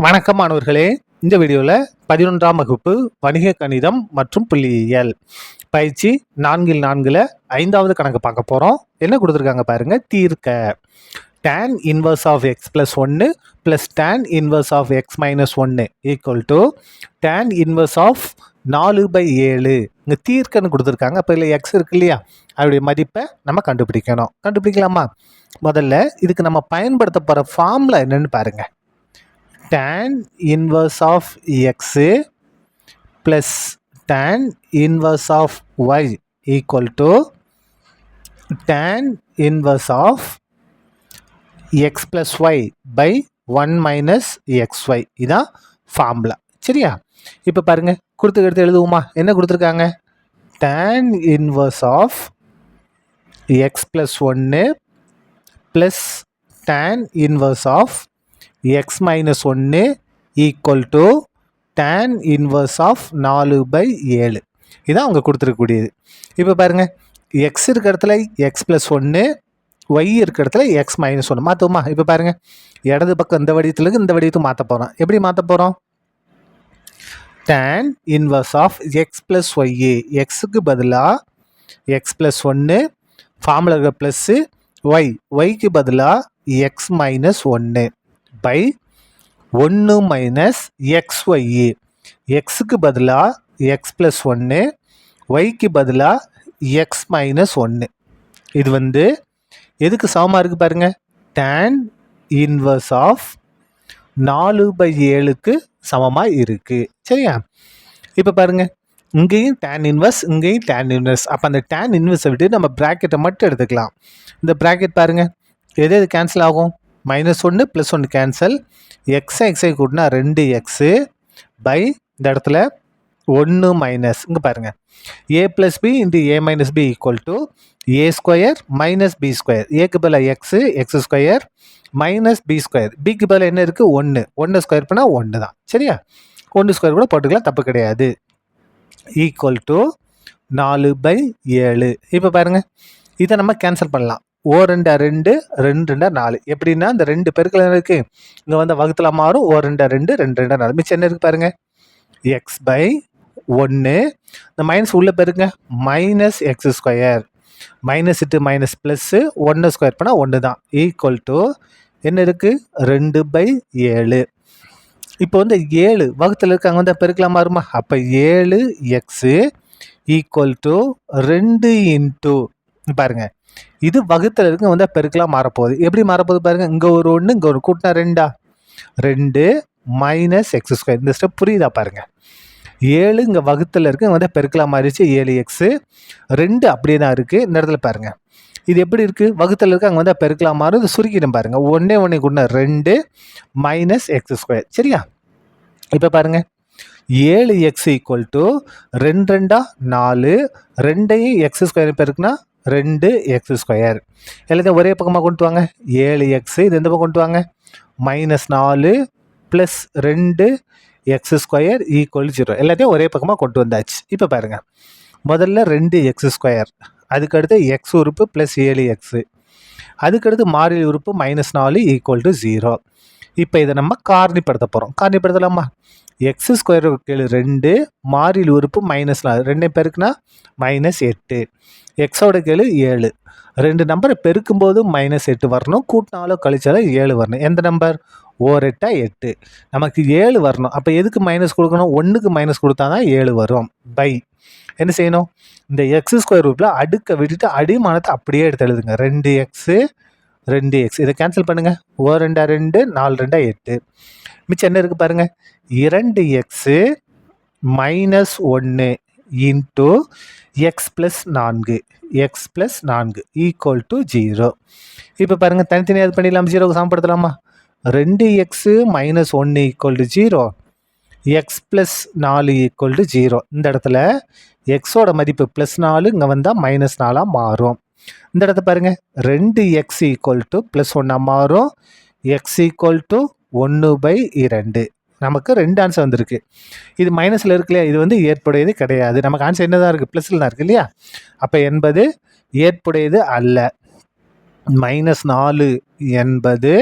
வணக்கம் மாணவர்களே. இந்த வீடியோவில் 11ஆம் வகுப்பு வணிக கணிதம் மற்றும் புள்ளியியல் பயிற்சி 4 5வது கணக்கு பார்க்க போகிறோம். என்ன கொடுத்துருக்காங்க பாருங்க. தீர்க்க tan inverse of x plus 1 plus tan inverse of x minus 1 equal to tan inverse of 4/7. இங்கே தீர்க்கன்னு கொடுத்துருக்காங்க. அப்போ இல்லை எக்ஸ் இருக்கு இல்லையா, அதோடைய மதிப்பை நம்ம கண்டுபிடிக்கணும். கண்டுபிடிக்கலாமா? முதல்ல இதுக்கு நம்ம பயன்படுத்த போகிற ஃபார்முலா என்னன்னு பாருங்க. tan inverse of x plus tan inverse of y equal to tan inverse of x plus y by 1 minus xy. இதான் ஃபார்முலா. சரியா? இப்போ பாருங்க, கொடுத்துக்கிட்டு எழுதுவோமா? என்ன கொடுத்துருக்காங்க? tan inverse of x plus 1 plus tan inverse of x minus 1 equal to tan inverse of 4/7. இதான் அவங்க கொடுத்துருக்கக்கூடியது. இப்போ பாருங்க, x இருக்க இடத்துல x plus 1, y இருக்க இடத்துல x minus 1 மாற்றுவோமா? இப்போ பாருங்க, இடது பக்கம் இந்த வடிவத்துக்கு இந்த வடிவத்துக்கு மாற்ற போகிறோம். எப்படி மாற்ற போகிறோம்? tan inverse of x plus y, xக்கு பதிலாக x plus 1 ஃபார்முலா ப்ளஸ்ஸு yக்கு பதிலாக x minus 1 by 1 minus xy. எக்ஸுக்கு பதிலாக x ப்ளஸ் 1, ஒய்க்கு பதிலாக x மைனஸ் 1. இது வந்து எதுக்கு சமமாக இருக்குது பாருங்க? tan இன்வர்ஸ் ஆஃப் 4/7க்கு சமமாக இருக்குது. சரியா? இப்போ பாருங்க, இங்கேயும் tan இன்வர்ஸ், இங்கேயும் tan இன்வர்ஸ். அப்போ அந்த tan இன்வர்ஸை விட்டு நம்ம ப்ராக்கெட்டை மட்டும் எடுத்துக்கலாம். இந்த ப்ராக்கெட் பாருங்க, எது கேன்சல் ஆகும்? -1 + 1 கேன்சல். எக்ஸை கூட்டினா 2x பை இந்த இடத்துல 1 மைனஸ், இங்கே பாருங்கள், a + b × a - b equal to a² - b². ஏக்கு பதிலாக x² மைனஸ் b². பிக்கு பதிலாக என்ன இருக்குது? 1. 1 ஸ்கொயர் பண்ணால் 1 தான். சரியா? 1 ஸ்கொயர் கூட போட்டுக்கலாம், தப்பு கிடையாது. Equal to 4/7. இப்போ பாருங்கள், இதை நம்ம கேன்சல் பண்ணலாம். 2 2 2 4. எப்படின்னா இந்த 2 பெருக்கல் இருக்கு, இங்கே வந்து வகுத்துல மாறும். 2 2 2 4. மிச்சம் என்ன இருக்கு பாருங்க? x/1. இந்த மைனஸ் உள்ள பெருங்க, -x². மைனஸ் இட்டு மைனஸ் ப்ளஸ் 1 ஸ்கொயர் பண்ணால் 1 தான். ஈக்குவல் டு என்ன இருக்கு? 2/7. இப்போ வந்து 7 வகுத்துல இருக்கு, அங்கே வந்து பெருக்கலாம் மாறுமா? அப்போ 7x ஈக்குவல் டு 2 இன்ட்டு பாருங்க, இது வகுத்துல இருக்கு வந்து பெருக்கலாம் மாறப்போகுது. எப்படி மாறப்போகுது பாருங்க? இங்கே ஒரு 1, இங்கே ஒரு கூட்டினா 2 2 மைனஸ் x². இந்த ஸ்டெப் புரியுதா பாருங்க? 7 இங்கே வகுத்துல இருக்கு வந்து பெருக்கலாம் மாறிச்சு, 7x. 2 அப்படியே தான் இருக்குது. இந்த இடத்துல பாருங்க, இது எப்படி இருக்குது? வகுத்துல இருக்கு, அங்கே வந்து பெருக்கலாம் மாறும். இது சுருக்கிடும் பாருங்க. 1 1 கூட்டினா 2 மைனஸ் x². சரியா? இப்போ பாருங்க, 7x ஈக்குவல் டு 2 2 4. 2ஐயும் x² பெருக்குனா 2x². எல்லாத்தையும் ஒரே பக்கமாக கொண்டு வாங்க. 7x இது எந்த பக்கம் கொண்டு வாங்க? -4 + 2x² ஈக்குவல் 0. எல்லாத்தையும் ஒரே பக்கமாக கொண்டு வந்தாச்சு. இப்போ பாருங்கள், முதல்ல 2x², அதுக்கடுத்து x உறுப்பு ப்ளஸ் 7x, அதுக்கடுத்து மாறிலி உறுப்பு -4 ஈக்குவல் டு 0. இப்போ இதை நம்ம காரணிப்படுத்த போகிறோம். காரணிப்படுத்தலாமா? x² கீழே 2, மாறிலி உறுப்பு -4, 2 பெருக்குனா -8, எக்ஸோட கீழே 7. 2 நம்பரை பெருக்கும்போது -8 வரணும், கூட்டினாலும் கழிச்சாலும் 7 வரணும். எந்த நம்பர்? 1 8 8. நமக்கு 7 வரணும். அப்போ எதுக்கு மைனஸ் கொடுக்கணும்? 1க்கு மைனஸ் கொடுத்தா தான் 7 வரும். பை என்ன செய்யணும்? இந்த x² ரூப்பில் அடுக்க விட்டுட்டு அடிமானத்தை அப்படியே எடுத்து எழுதுங்க. 2x இதை கேன்சல் பண்ணுங்க. 1 2 2 4 2 8. மிச்சம் என்ன இருக்குது பாருங்கள்? 2x - 1 into x + 4 equal to 0. இப்போ பாருங்கள், தனித்தனியாக பண்ணிடலாம். 0க்கு சமப்படுத்தலாமா? 2x - 1 equal to 0, x + 4 equal to 0. இந்த இடத்துல எக்ஸோட மதிப்பு +4, இங்கே வந்தால் -4 மாறும். இந்த இடத்த பாருங்கள், 2x ஈக்குவல் டு +1 மாறும், x ஈக்குவல் டு 1/2. நமக்கு 2 ஆன்சர் வந்திருக்கு. இது மைனஸில் இருக்கு இல்லையா, இது வந்து ஏற்புடையது கிடையாது. நமக்கு ஆன்சர் என்ன தான் இருக்குது? ப்ளஸில் தான் இருக்குது இல்லையா? அப்போ என்பது ஏற்புடையது அல்ல. -4 என்பது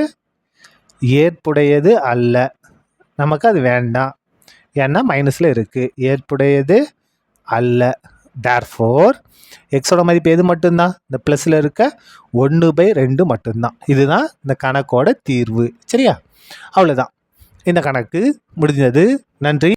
ஏற்புடையது அல்ல. நமக்கு அது வேண்டாம். ஏன்னா மைனஸில் இருக்குது. ஏற்புடையது அல்ல. தேர்ஃபோர் எக்ஸோட மதிப்பு எது மட்டும்தான்? இந்த ப்ளஸில் இருக்க 1/2 மட்டும்தான். இதுதான் இந்த கணக்கோட தீர்வு. சரியா? அவ்வளோதான். இந்த கணக்கு முடிஞ்சது. நன்றி.